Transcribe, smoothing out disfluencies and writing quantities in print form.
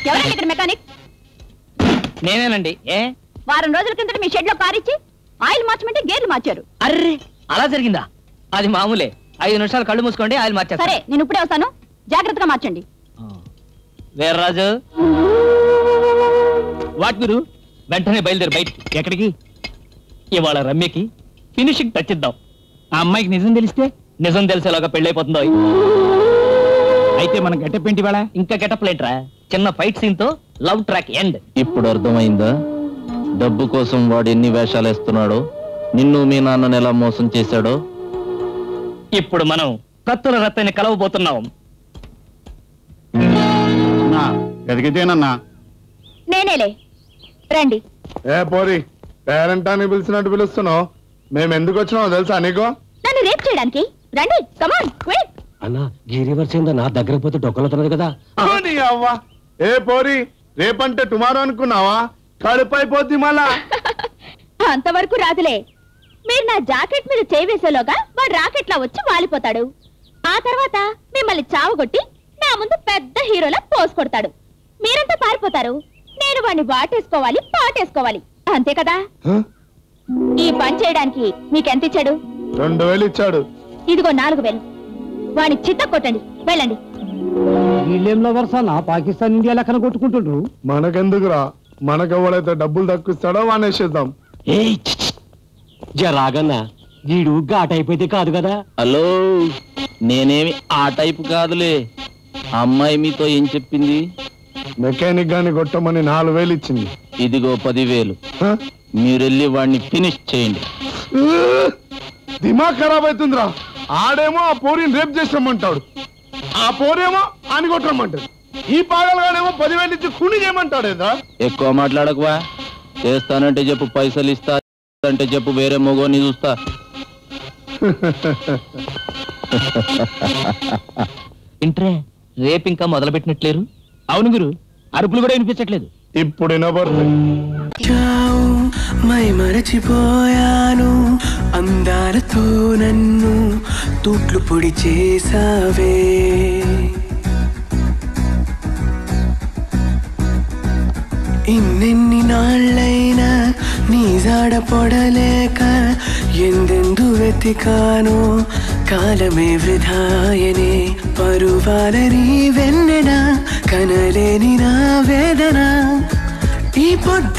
ఎవరండి ఇక్కడ మెకానిక్? నేనేనండి. ఏ వారం రోజుల కిందట మీ షెడ్ లో కార్ ఇచ్చి ఆయిల్ మార్చమంటే గేర్లు మార్చారు. అర్రే, అలా జరిగిందా? అది మామూలే. 5 నిమిషాలు కళ్ళు మూసుకోండి, ఆయిల్ మార్చేస్తా. సరే, నేను ఇప్పుడే వస్తాను, జాగ్రత్తగా మార్చండి. వీర్రాజు, వాట్ గురు? వెంటనే బయలుదేరి బయటికి. ఎక్కడికి? ఇవాళ రమ్యకి ఫినిషింగ్ టచ్ ఇద్దాం. ఆ అమ్మాయికి నిజం తెలిస్తే? నిజం తెలిసేలాగా పెళ్ళైపోతుందో. అయితే మన గెటప్ ఏంటి? వాళ్ళ ఇంకా గెటప్ లేంట్రా. చిన్న ఫైట్ సీన్ తో లవ్ ట్రాక్ ఎండ్. ఇప్పుడు అర్థమైందా డబ్బు కోసం వాడు ఎన్ని వేషాలు వేస్తున్నాడో, నిన్ను మీ నాన్నని ఎలా మోసం చేశాడో? ఇప్పుడు మనం కత్తుల రత్తని కలవబోతున్నాం. ఎదిగితేనన్నా నేనేలే, రండి. ఏ పోరి, పేరెంట్ అని పిలిచినట్టు పిలుస్తున్నావు. మేము ఎందుకు వచ్చినావు తెలుసా నీకు? నన్ను రేప్ చేయడానికి. రండి, కమాన్ క్విక్. అన్నా గిరివర్స్ ఏందో నా దగ్గర పోతే డొక్కలుతున్నది కదా. అవ్వా, ఏ పోరి, రేపంటే టుమారో అనుకున్నావా? కడుపైపోద్ది మళ్ళా. అంతవరకు రాదులే. మీరు నా జాకెట్ మీద చేవేసేలోగా వాడు రాకెట్ లా వచ్చి వాలిపోతాడు. ఆ తర్వాత మిమ్మల్ని చావగొట్టి నా ముందు పెద్ద హీరోలా పోస్ కొడతాడు. మీరంతా పారిపోతారు. నేను వాడిని వాటేసుకోవాలి, పాటేసుకోవాలి. అంతే కదా? ఈ పని చేయడానికి మీకెంత ఇచ్చాడు? 2000 ఇచ్చాడు. ఇదిగో 4000. వాడిని చిత్త కొట్టండి, వెళ్ళండి. వీళ్ళేంలో వరుసనా పాకిస్తాన్ ఇండియా లెక్కన కొట్టుకుంటుండ్రు. మనకెందుకురా? మనకెవడైతే డబ్బులు తక్కువస్తాడో వానేసేద్దాం. జరాగన్నా, వీడు ఘాట్ అయిపోతే కాదు కదా. హలో, నేనేమి ఆ టైపు కాదులే. అమ్మాయి మీతో ఏం చెప్పింది? మెకానిక్ గాని కొట్టమని 4000 ఇచ్చింది. ఇదిగో 10,000. మీరెళ్ళి వాడిని ఫినిష్ చేయండి. దిమాగ్ ఖరాబ్ అవుతుందిరా. ఆడేమో ఆ పోరిని రేప్ చేసామంటాడు, ఆ పోరేమో అని కొట్టమంటాడు. ఈ పాగలగానేమో 10,000 ఇచ్చి కూని చేయమంటాడు. ఏదా ఎక్కువ మాట్లాడకువా. చేస్తానంటే చెప్పు, పైసలు ఇస్తా అంటే చెప్పు, వేరే మొగోని చూస్తా. ఇంట్రే, రేపు ఇంకా మొదలు పెట్టినట్లేరు. అవును గురు, అరుపులు కూడా వినిపించట్లేదు. ఇప్పుడు వినబడుతుంది. మై మరచిపోయాను, అందాలతో నన్ను తూట్లు పొడి చేసావే. ఇన్నెన్ని నాళ్ళైనా నీ జాడ పొడలేక ఎందెందు వెతికానో, కాలమే వృధాయనే. పరువాలని వెన్నెన కనలేని నా వేదన ఈ పొద్దు